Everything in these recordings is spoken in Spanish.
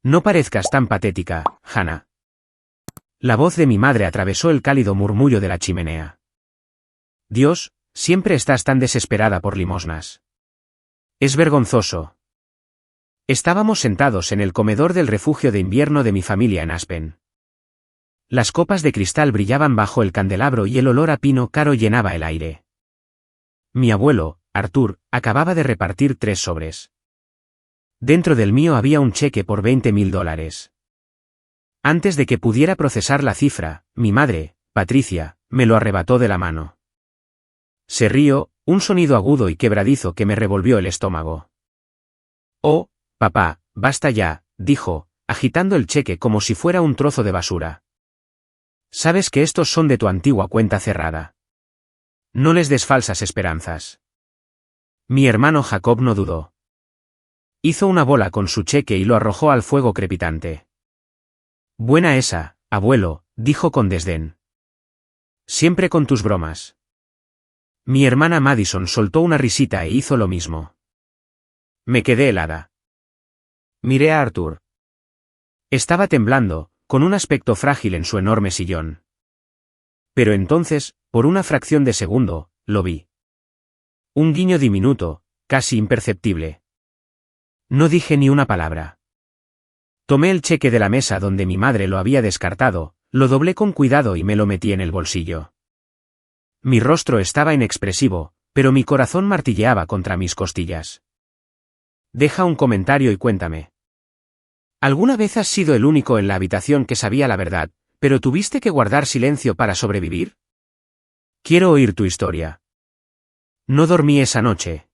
No parezcas tan patética, Hannah. La voz de mi madre atravesó el cálido murmullo de la chimenea. Dios, siempre estás tan desesperada por limosnas. Es vergonzoso. Estábamos sentados en el comedor del refugio de invierno de mi familia en Aspen. Las copas de cristal brillaban bajo el candelabro y el olor a pino caro llenaba el aire. Mi abuelo, Arthur, acababa de repartir 3 sobres. Dentro del mío había un cheque por $20,000. Antes de que pudiera procesar la cifra, mi madre, Patricia, me lo arrebató de la mano. Se rió, un sonido agudo y quebradizo que me revolvió el estómago. Oh, papá, basta ya, dijo, agitando el cheque como si fuera un trozo de basura. Sabes que estos son de tu antigua cuenta cerrada. No les des falsas esperanzas. Mi hermano Jacob no dudó. Hizo una bola con su cheque y lo arrojó al fuego crepitante. Buena esa, abuelo, dijo con desdén. Siempre con tus bromas. Mi hermana Madison soltó una risita e hizo lo mismo. Me quedé helada. Miré a Arthur. Estaba temblando, con un aspecto frágil en su enorme sillón. Pero entonces, por una fracción de segundo, lo vi. Un guiño diminuto, casi imperceptible. No dije ni una palabra. Tomé el cheque de la mesa donde mi madre lo había descartado, lo doblé con cuidado y me lo metí en el bolsillo. Mi rostro estaba inexpresivo, pero mi corazón martilleaba contra mis costillas. Deja un comentario y cuéntame. ¿Alguna vez has sido el único en la habitación que sabía la verdad, pero tuviste que guardar silencio para sobrevivir? Quiero oír tu historia. No dormí esa noche.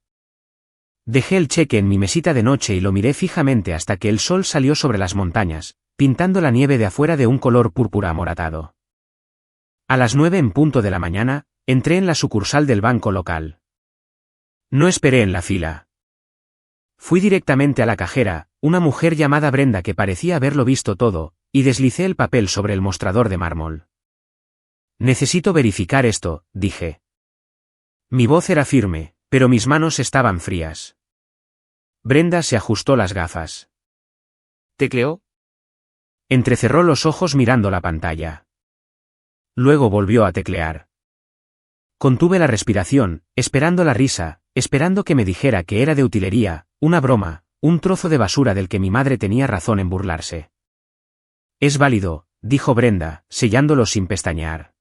Dejé el cheque en mi mesita de noche y lo miré fijamente hasta que el sol salió sobre las montañas, pintando la nieve de afuera de un color púrpura amoratado. A las 9 en punto de la mañana, entré en la sucursal del banco local. No esperé en la fila. Fui directamente a la cajera, una mujer llamada Brenda que parecía haberlo visto todo, y deslicé el papel sobre el mostrador de mármol. Necesito verificar esto, dije. Mi voz era firme, pero mis manos estaban frías. Brenda se ajustó las gafas. ¿Tecleó? Entrecerró los ojos mirando la pantalla. Luego volvió a teclear. Contuve la respiración, esperando la risa, esperando que me dijera que era de utilería, una broma, un trozo de basura del que mi madre tenía razón en burlarse. Es válido, dijo Brenda, sellándolo sin pestañear.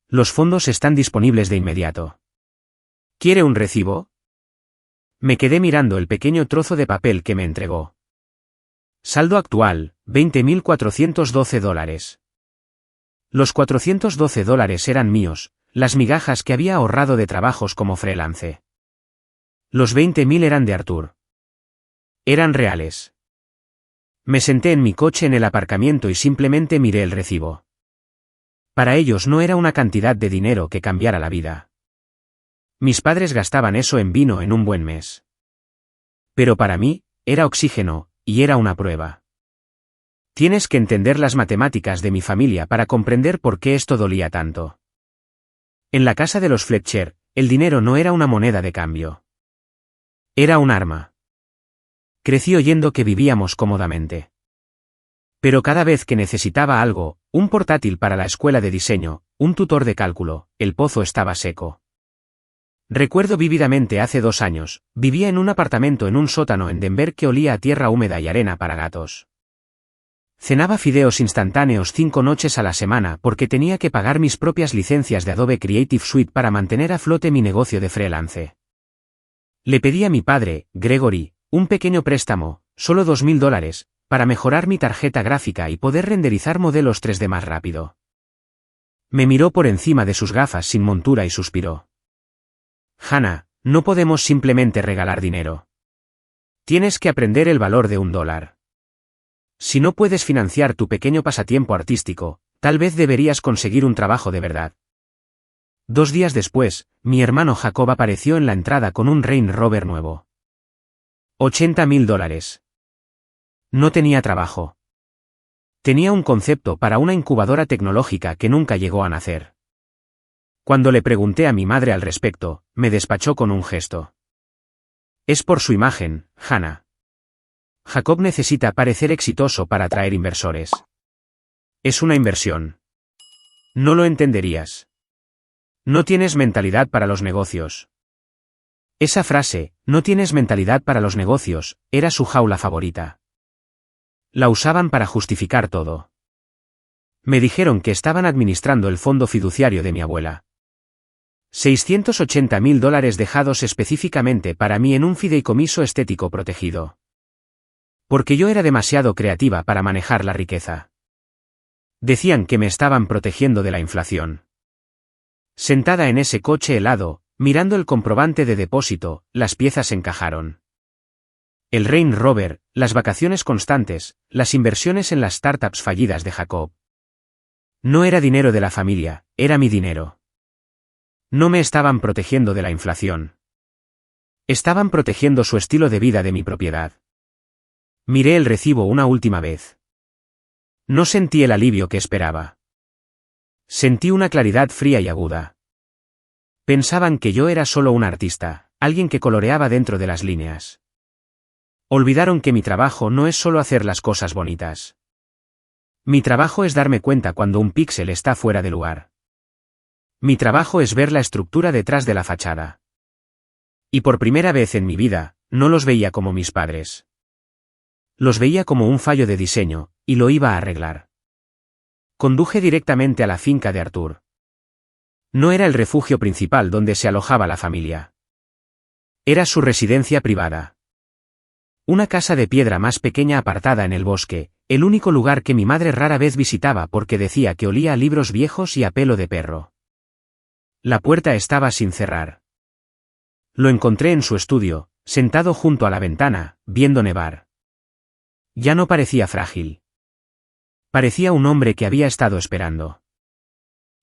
Los fondos están disponibles de inmediato. ¿Quiere un recibo? Me quedé mirando el pequeño trozo de papel que me entregó. Saldo actual, $20,412. Los $412 eran míos, las migajas que había ahorrado de trabajos como freelance. Los 20,000 eran de Arthur. Eran reales. Me senté en mi coche en el aparcamiento y simplemente miré el recibo. Para ellos no era una cantidad de dinero que cambiara la vida. Mis padres gastaban eso en vino en un buen mes. Pero para mí, era oxígeno, y era una prueba. Tienes que entender las matemáticas de mi familia para comprender por qué esto dolía tanto. En la casa de los Fletcher, el dinero no era una moneda de cambio. Era un arma. Crecí oyendo que vivíamos cómodamente. Pero cada vez que necesitaba algo, un portátil para la escuela de diseño, un tutor de cálculo, el pozo estaba seco. Recuerdo vívidamente hace 2 años, vivía en un apartamento en un sótano en Denver que olía a tierra húmeda y arena para gatos. Cenaba fideos instantáneos 5 noches a la semana porque tenía que pagar mis propias licencias de Adobe Creative Suite para mantener a flote mi negocio de freelance. Le pedí a mi padre, Gregory, un pequeño préstamo, solo $2,000, para mejorar mi tarjeta gráfica y poder renderizar modelos 3D más rápido. Me miró por encima de sus gafas sin montura y suspiró. Hannah, no podemos simplemente regalar dinero. Tienes que aprender el valor de $1. Si no puedes financiar tu pequeño pasatiempo artístico, tal vez deberías conseguir un trabajo de verdad. 2 días después, mi hermano Jacob apareció en la entrada con un Range Rover nuevo. $80,000. No tenía trabajo. Tenía un concepto para una incubadora tecnológica que nunca llegó a nacer. Cuando le pregunté a mi madre al respecto, me despachó con un gesto. Es por su imagen, Hannah. Jacob necesita parecer exitoso para atraer inversores. Es una inversión. No lo entenderías. No tienes mentalidad para los negocios. Esa frase, no tienes mentalidad para los negocios, era su jaula favorita. La usaban para justificar todo. Me dijeron que estaban administrando el fondo fiduciario de mi abuela. $680.000 dejados específicamente para mí en un fideicomiso estético protegido. Porque yo era demasiado creativa para manejar la riqueza. Decían que me estaban protegiendo de la inflación. Sentada en ese coche helado, mirando el comprobante de depósito, las piezas encajaron. El Range Rover, las vacaciones constantes, las inversiones en las startups fallidas de Jacob. No era dinero de la familia, era mi dinero. No me estaban protegiendo de la inflación. Estaban protegiendo su estilo de vida de mi propiedad. Miré el recibo una última vez. No sentí el alivio que esperaba. Sentí una claridad fría y aguda. Pensaban que yo era solo un artista, alguien que coloreaba dentro de las líneas. Olvidaron que mi trabajo no es solo hacer las cosas bonitas. Mi trabajo es darme cuenta cuando un píxel está fuera de lugar. Mi trabajo es ver la estructura detrás de la fachada. Y por primera vez en mi vida, no los veía como mis padres. Los veía como un fallo de diseño, y lo iba a arreglar. Conduje directamente a la finca de Artur. No era el refugio principal donde se alojaba la familia. Era su residencia privada. Una casa de piedra más pequeña apartada en el bosque, el único lugar que mi madre rara vez visitaba porque decía que olía a libros viejos y a pelo de perro. La puerta estaba sin cerrar. Lo encontré en su estudio, sentado junto a la ventana, viendo nevar. Ya no parecía frágil. Parecía un hombre que había estado esperando.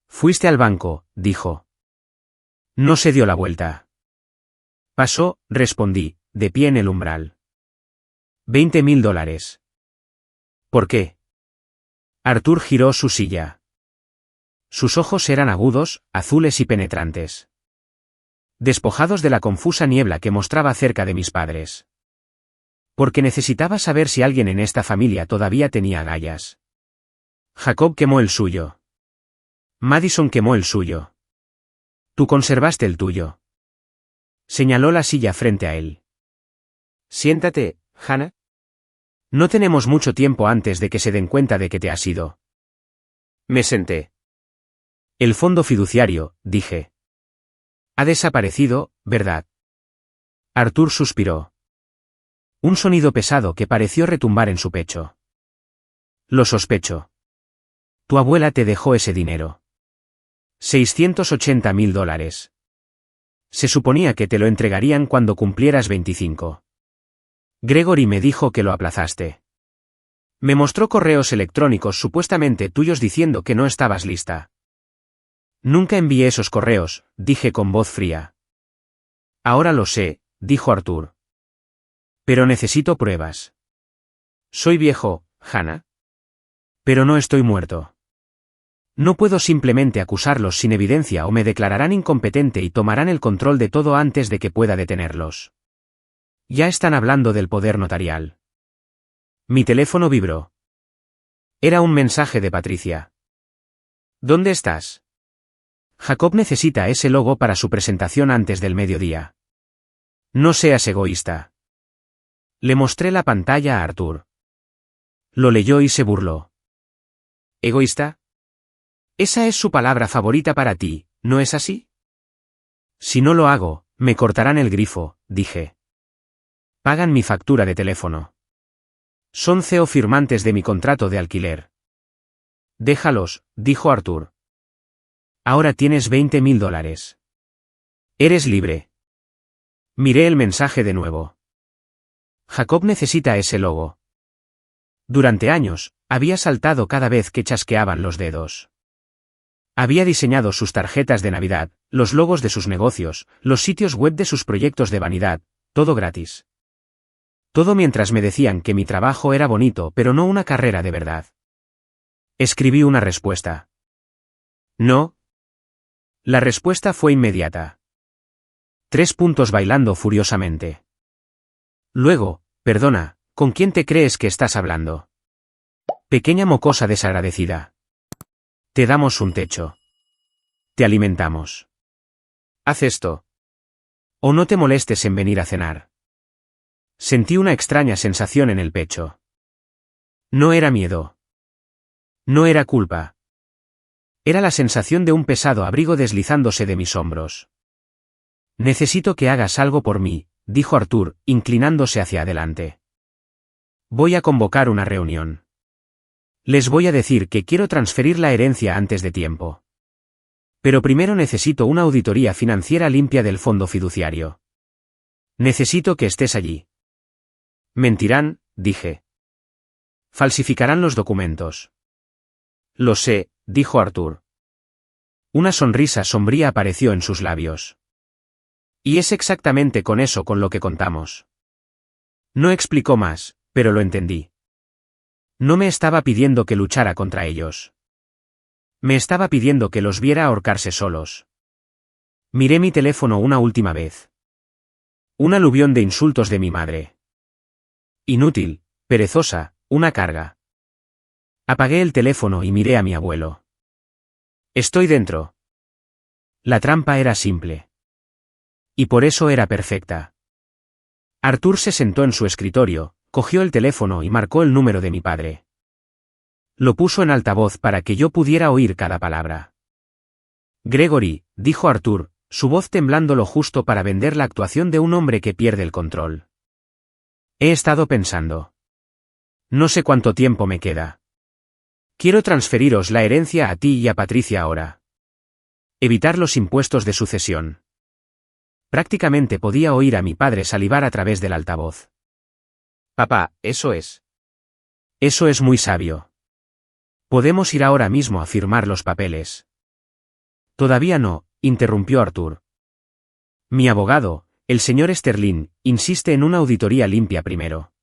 «Fuiste al banco», dijo. No se dio la vuelta. «Pasó», respondí, de pie en el umbral. $20.000. «¿Por qué?» Artur giró su silla. Sus ojos eran agudos, azules y penetrantes. Despojados de la confusa niebla que mostraba cerca de mis padres. Porque necesitaba saber si alguien en esta familia todavía tenía agallas. Jacob quemó el suyo. Madison quemó el suyo. Tú conservaste el tuyo. Señaló la silla frente a él. Siéntate, Hannah. No tenemos mucho tiempo antes de que se den cuenta de que te has ido. Me senté. El fondo fiduciario, dije. Ha desaparecido, ¿verdad? Artur suspiró. Un sonido pesado que pareció retumbar en su pecho. Lo sospecho. Tu abuela te dejó ese dinero. $680.000. Se suponía que te lo entregarían cuando cumplieras 25. Gregory me dijo que lo aplazaste. Me mostró correos electrónicos supuestamente tuyos diciendo que no estabas lista. Nunca envié esos correos, dije con voz fría. Ahora lo sé, dijo Artur. Pero necesito pruebas. Soy viejo, Hannah. Pero no estoy muerto. No puedo simplemente acusarlos sin evidencia o me declararán incompetente y tomarán el control de todo antes de que pueda detenerlos. Ya están hablando del poder notarial. Mi teléfono vibró. Era un mensaje de Patricia. ¿Dónde estás? Jacob necesita ese logo para su presentación antes del mediodía. No seas egoísta. Le mostré la pantalla a Artur. Lo leyó y se burló. ¿Egoísta? Esa es su palabra favorita para ti, ¿no es así? Si no lo hago, me cortarán el grifo, dije. Pagan mi factura de teléfono. Son CEO firmantes de mi contrato de alquiler. Déjalos, dijo Artur. Ahora tienes $20.000. Eres libre. Miré el mensaje de nuevo. Jacob necesita ese logo. Durante años, había saltado cada vez que chasqueaban los dedos. Había diseñado sus tarjetas de Navidad, los logos de sus negocios, los sitios web de sus proyectos de vanidad, todo gratis. Todo mientras me decían que mi trabajo era bonito pero no una carrera de verdad. Escribí una respuesta. No. La respuesta fue inmediata. 3 puntos bailando furiosamente. Luego, perdona, ¿Con quién te crees que estás hablando? Pequeña mocosa desagradecida. Te damos un techo. Te alimentamos. Haz esto. O no te molestes en venir a cenar. Sentí una extraña sensación en el pecho. No era miedo. No era culpa. Era la sensación de un pesado abrigo deslizándose de mis hombros. Necesito que hagas algo por mí, dijo Arthur, inclinándose hacia adelante. Voy a convocar una reunión. Les voy a decir que quiero transferir la herencia antes de tiempo. Pero primero necesito una auditoría financiera limpia del fondo fiduciario. Necesito que estés allí. Mentirán, dije. Falsificarán los documentos. Lo sé, dijo Arthur. Una sonrisa sombría apareció en sus labios. Y es exactamente con eso con lo que contamos. No explicó más, pero lo entendí. No me estaba pidiendo que luchara contra ellos. Me estaba pidiendo que los viera ahorcarse solos. Miré mi teléfono una última vez. Un aluvión de insultos de mi madre. Inútil, perezosa, una carga. Apagué el teléfono y miré a mi abuelo. Estoy dentro. La trampa era simple. Y por eso era perfecta. Arthur se sentó en su escritorio, cogió el teléfono y marcó el número de mi padre. Lo puso en altavoz para que yo pudiera oír cada palabra. Gregory, dijo Arthur, su voz temblando lo justo para vender la actuación de un hombre que pierde el control. He estado pensando. No sé cuánto tiempo me queda. Quiero transferiros la herencia a ti y a Patricia ahora. Evitar los impuestos de sucesión. Prácticamente podía oír a mi padre salivar a través del altavoz. Papá, eso es. Eso es muy sabio. Podemos ir ahora mismo a firmar los papeles. Todavía no, interrumpió Arthur. Mi abogado, el señor Sterling, insiste en una auditoría limpia primero.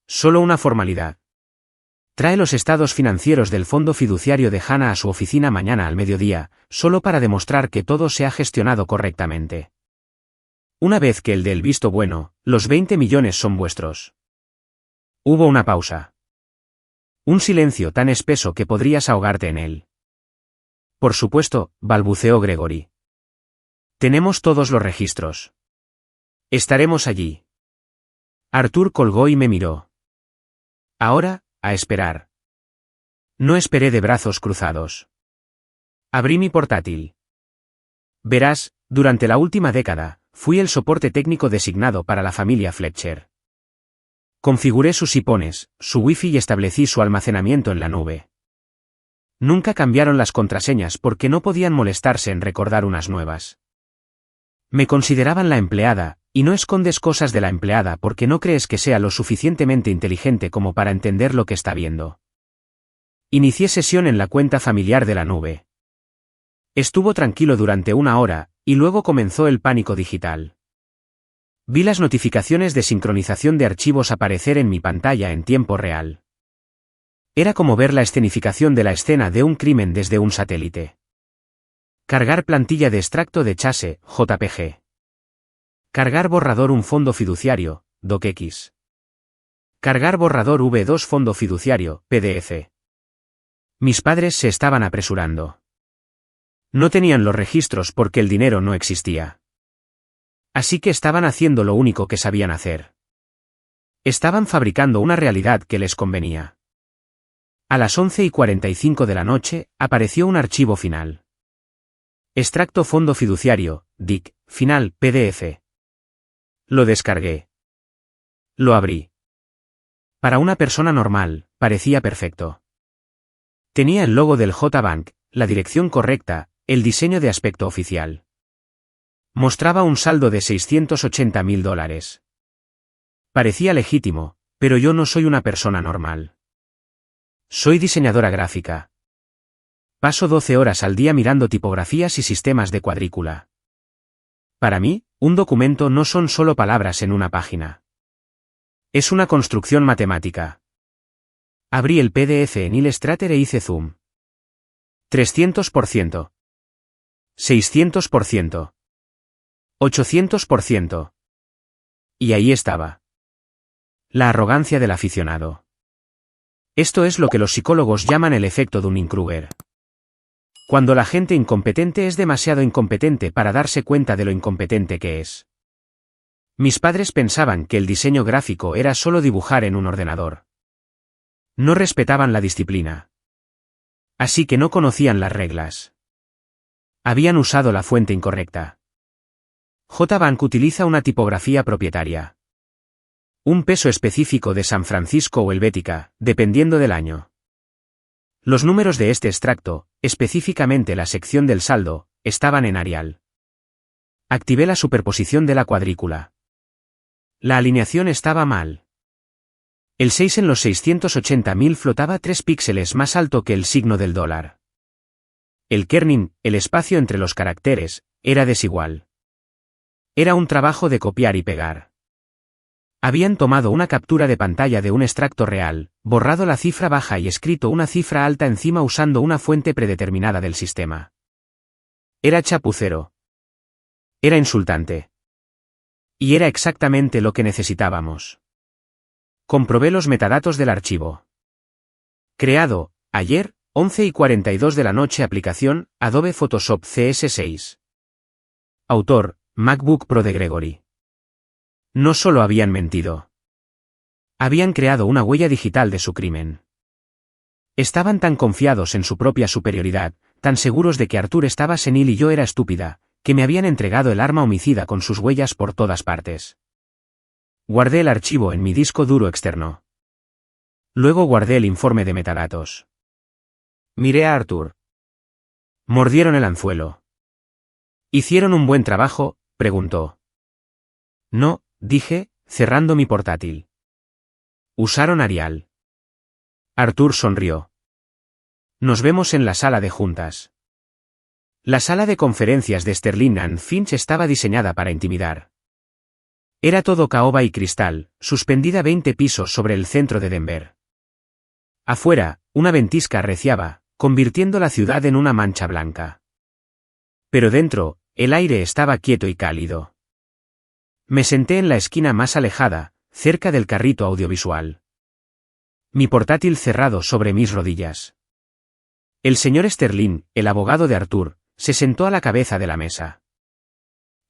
Solo una formalidad. Trae los estados financieros del fondo fiduciario de Hannah a su oficina mañana al mediodía, solo para demostrar que todo se ha gestionado correctamente. Una vez que el dé el visto bueno, los 20 millones son vuestros. Hubo una pausa. Un silencio tan espeso que podrías ahogarte en él. Por supuesto, balbuceó Gregory. Tenemos todos los registros. Estaremos allí. Arthur colgó y me miró. Ahora, a esperar. No esperé de brazos cruzados. Abrí mi portátil. Verás, durante la última década, fui el soporte técnico designado para la familia Fletcher. Configuré sus iPhones, su Wi-Fi y establecí su almacenamiento en la nube. Nunca cambiaron las contraseñas porque no podían molestarse en recordar unas nuevas. Me consideraban la empleada, y no escondes cosas de la empleada porque no crees que sea lo suficientemente inteligente como para entender lo que está viendo. Inicié sesión en la cuenta familiar de la nube. Estuvo tranquilo durante una hora, y luego comenzó el pánico digital. Vi las notificaciones de sincronización de archivos aparecer en mi pantalla en tiempo real. Era como ver la escenificación de la escena de un crimen desde un satélite. Cargar plantilla de extracto de chase, JPG. Cargar borrador un fondo fiduciario, DocX. Cargar borrador V2 fondo fiduciario, PDF. Mis padres se estaban apresurando. No tenían los registros porque el dinero no existía. Así que estaban haciendo lo único que sabían hacer. Estaban fabricando una realidad que les convenía. A las 11:45 de la noche, apareció un archivo final. Extracto fondo fiduciario, DIC, final, PDF. Lo descargué. Lo abrí. Para una persona normal, parecía perfecto. Tenía el logo del J-Bank, la dirección correcta, el diseño de aspecto oficial. Mostraba un saldo de $680.000. Parecía legítimo, pero yo no soy una persona normal. Soy diseñadora gráfica. Paso 12 horas al día mirando tipografías y sistemas de cuadrícula. Para mí, un documento no son solo palabras en una página. Es una construcción matemática. Abrí el PDF en Illustrator e hice zoom. 300%. 600%. 800%. Y ahí estaba. La arrogancia del aficionado. Esto es lo que los psicólogos llaman el efecto Dunning-Kruger. Cuando la gente incompetente es demasiado incompetente para darse cuenta de lo incompetente que es. Mis padres pensaban que el diseño gráfico era solo dibujar en un ordenador. No respetaban la disciplina. Así que no conocían las reglas. Habían usado la fuente incorrecta. JBank utiliza una tipografía propietaria. Un peso específico de San Francisco o Helvética, dependiendo del año. Los números de este extracto, específicamente la sección del saldo, estaban en Arial. Activé la superposición de la cuadrícula. La alineación estaba mal. El 6 en los 680.000 flotaba 3 píxeles más alto que el signo del dólar. El kerning, el espacio entre los caracteres, era desigual. Era un trabajo de copiar y pegar. Habían tomado una captura de pantalla de un extracto real, borrado la cifra baja y escrito una cifra alta encima usando una fuente predeterminada del sistema. Era chapucero. Era insultante. Y era exactamente lo que necesitábamos. Comprobé los metadatos del archivo. Creado, ayer, 11:42 de la noche. Aplicación, Adobe Photoshop CS6. Autor, MacBook Pro de Gregory. No solo habían mentido. Habían creado una huella digital de su crimen. Estaban tan confiados en su propia superioridad, tan seguros de que Arthur estaba senil y yo era estúpida, que me habían entregado el arma homicida con sus huellas por todas partes. Guardé el archivo en mi disco duro externo. Luego guardé el informe de metadatos. Miré a Arthur. Mordieron el anzuelo. ¿Hicieron un buen trabajo?, preguntó. No, dije, cerrando mi portátil. Usaron Arial. Arthur sonrió. Nos vemos en la sala de juntas. La sala de conferencias de Sterling and Finch estaba diseñada para intimidar. Era todo caoba y cristal, suspendida 20 pisos sobre el centro de Denver. Afuera, una ventisca arreciaba, convirtiendo la ciudad en una mancha blanca. Pero dentro, el aire estaba quieto y cálido. Me senté en la esquina más alejada, cerca del carrito audiovisual. Mi portátil cerrado sobre mis rodillas. El señor Sterling, el abogado de Arthur, se sentó a la cabeza de la mesa.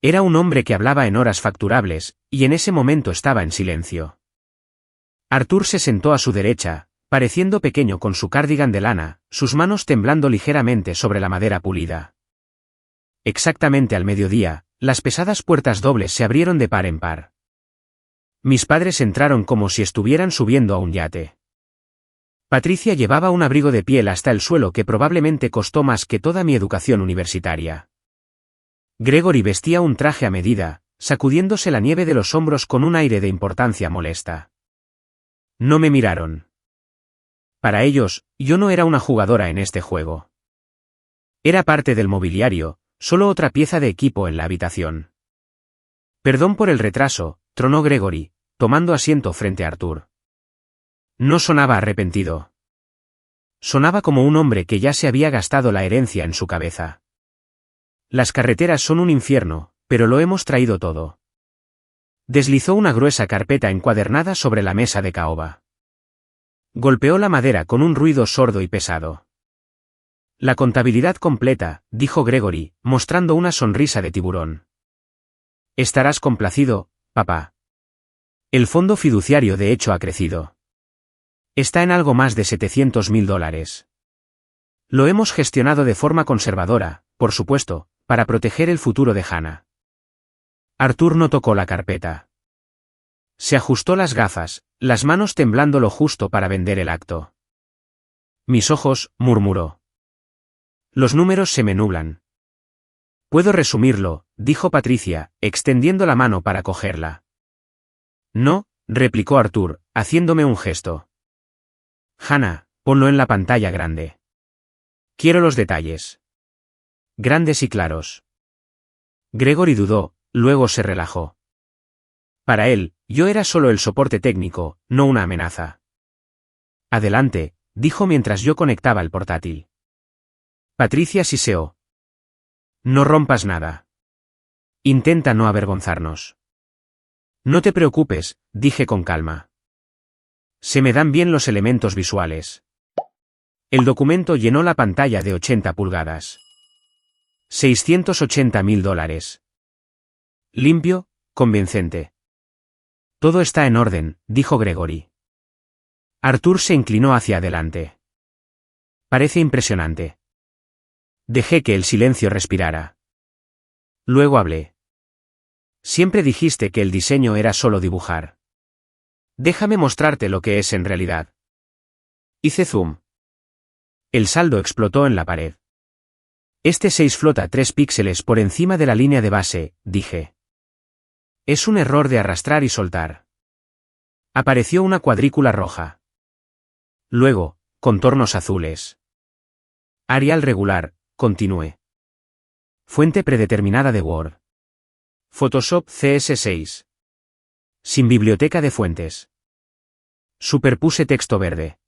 Era un hombre que hablaba en horas facturables, y en ese momento estaba en silencio. Arthur se sentó a su derecha, pareciendo pequeño con su cardigan de lana, sus manos temblando ligeramente sobre la madera pulida. Exactamente al mediodía, las pesadas puertas dobles se abrieron de par en par. Mis padres entraron como si estuvieran subiendo a un yate. Patricia llevaba un abrigo de piel hasta el suelo que probablemente costó más que toda mi educación universitaria. Gregory vestía un traje a medida, sacudiéndose la nieve de los hombros con un aire de importancia molesta. No me miraron. Para ellos, yo no era una jugadora en este juego. Era parte del mobiliario, solo otra pieza de equipo en la habitación. Perdón por el retraso, tronó Gregory, tomando asiento frente a Arthur. No sonaba arrepentido. Sonaba como un hombre que ya se había gastado la herencia en su cabeza. Las carreteras son un infierno, pero lo hemos traído todo. Deslizó una gruesa carpeta encuadernada sobre la mesa de caoba. Golpeó la madera con un ruido sordo y pesado. La contabilidad completa, dijo Gregory, mostrando una sonrisa de tiburón. Estarás complacido, papá. El fondo fiduciario de hecho ha crecido. Está en algo más de $700.000. Lo hemos gestionado de forma conservadora, por supuesto, para proteger el futuro de Hannah. Arthur no tocó la carpeta. Se ajustó las gafas, las manos temblando lo justo para vender el acto. Mis ojos, murmuró. Los números se me nublan. Puedo resumirlo, dijo Patricia, extendiendo la mano para cogerla. No, replicó Arthur, haciéndome un gesto. Hannah, ponlo en la pantalla grande. Quiero los detalles. Grandes y claros. Gregory dudó, luego se relajó. Para él, yo era solo el soporte técnico, no una amenaza. Adelante, dijo mientras yo conectaba el portátil. Patricia siseó. No rompas nada. Intenta no avergonzarnos. No te preocupes, dije con calma. Se me dan bien los elementos visuales. El documento llenó la pantalla de 80 pulgadas. $680.000. Limpio, convincente. Todo está en orden, dijo Gregory. Arthur se inclinó hacia adelante. Parece impresionante. Dejé que el silencio respirara. Luego hablé. Siempre dijiste que el diseño era solo dibujar. Déjame mostrarte lo que es en realidad. Hice zoom. El saldo explotó en la pared. Este 6 flota 3 píxeles por encima de la línea de base, dije. Es un error de arrastrar y soltar. Apareció una cuadrícula roja. Luego, contornos azules. Arial regular, continué. Fuente predeterminada de Word. Photoshop CS6. Sin biblioteca de fuentes. Superpuse texto verde.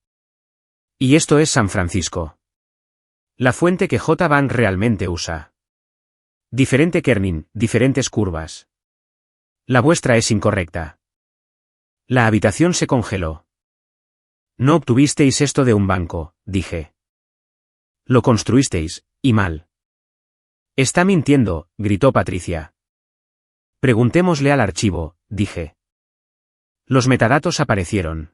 Y esto es San Francisco. La fuente que JBank realmente usa. Diferente kerning, diferentes curvas. La vuestra es incorrecta. La habitación se congeló. No obtuvisteis esto de un banco, dije. Lo construisteis, y mal. Está mintiendo, gritó Patricia. Preguntémosle al archivo, dije. Los metadatos aparecieron.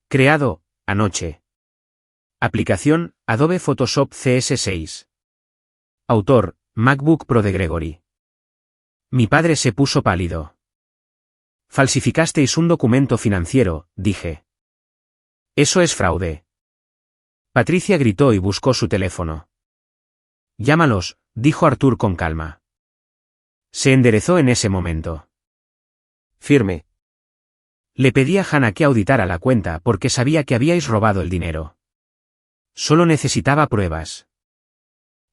Creado, anoche. Aplicación, Adobe Photoshop CS6. Autor, MacBook Pro de Gregory. Mi padre se puso pálido. Falsificasteis un documento financiero, dije. Eso es fraude. Patricia gritó y buscó su teléfono. Llámalos, dijo Arthur con calma. Se enderezó en ese momento. Firme. Le pedí a Hannah que auditara la cuenta porque sabía que habíais robado el dinero. Solo necesitaba pruebas.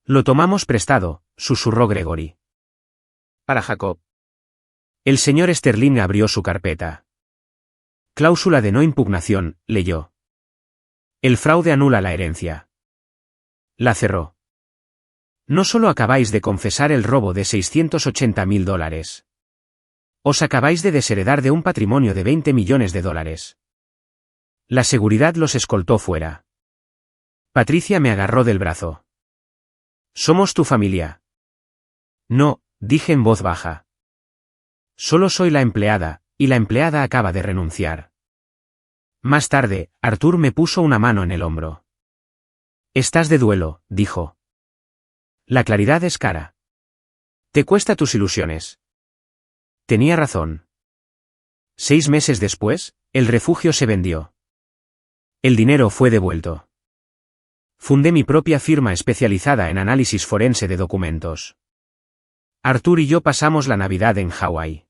Lo tomamos prestado, susurró Gregory. Para Jacob. El señor Sterling abrió su carpeta. Cláusula de no impugnación, leyó. El fraude anula la herencia. La cerró. No solo acabáis de confesar el robo de $680.000. Os acabáis de desheredar de un patrimonio de $20 millones. La seguridad los escoltó fuera. Patricia me agarró del brazo. Somos tu familia. No, dije en voz baja. Solo soy la empleada, y la empleada acaba de renunciar. Más tarde, Arthur me puso una mano en el hombro. Estás de duelo, dijo. La claridad es cara. Te cuesta tus ilusiones. Tenía razón. 6 meses después, el refugio se vendió. El dinero fue devuelto. Fundé mi propia firma especializada en análisis forense de documentos. Arthur y yo pasamos la Navidad en Hawái.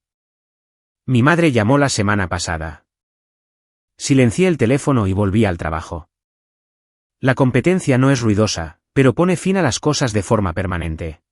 Mi madre llamó la semana pasada. Silencié el teléfono y volví al trabajo. La competencia no es ruidosa, pero pone fin a las cosas de forma permanente.